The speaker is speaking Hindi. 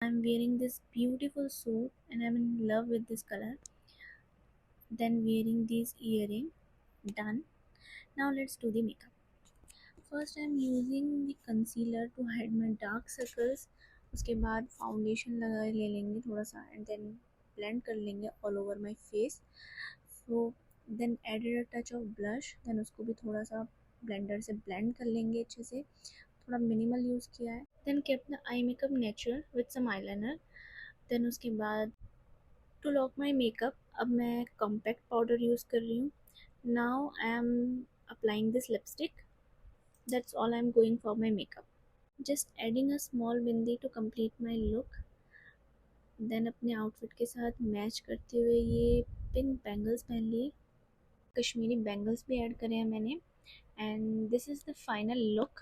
I'm wearing this beautiful suit and I'm in love with this color. Then wearing these earring. Done. Now let's do the makeup. First I'm using the concealer to hide my dark circles. उसके बाद फाउंडेशन लगा ले लेंगे थोड़ा सा एंड देन ब्लेंड कर लेंगे all over my face. So then added a touch of blush. Then उसको भी थोड़ा सा ब्लेंडर से ब्लेंड कर लेंगे अच्छे से. थोड़ा मिनिमल यूज़ किया है. Then kept the eye makeup natural with some eyeliner. Then उसके बाद टू लॉक माई मेकअप अब मैं कॉम्पैक्ट पाउडर यूज़ कर रही हूँ. Now I am applying this lipstick. That's all I am going for my makeup. Just adding a small bindi to complete my look. Then अपने आउटफिट के साथ मैच करते हुए ये पिंक बैंगल्स पहन लिए. कश्मीरी बैंगल्स भी ऐड करे हैं मैंने. And this is the final look.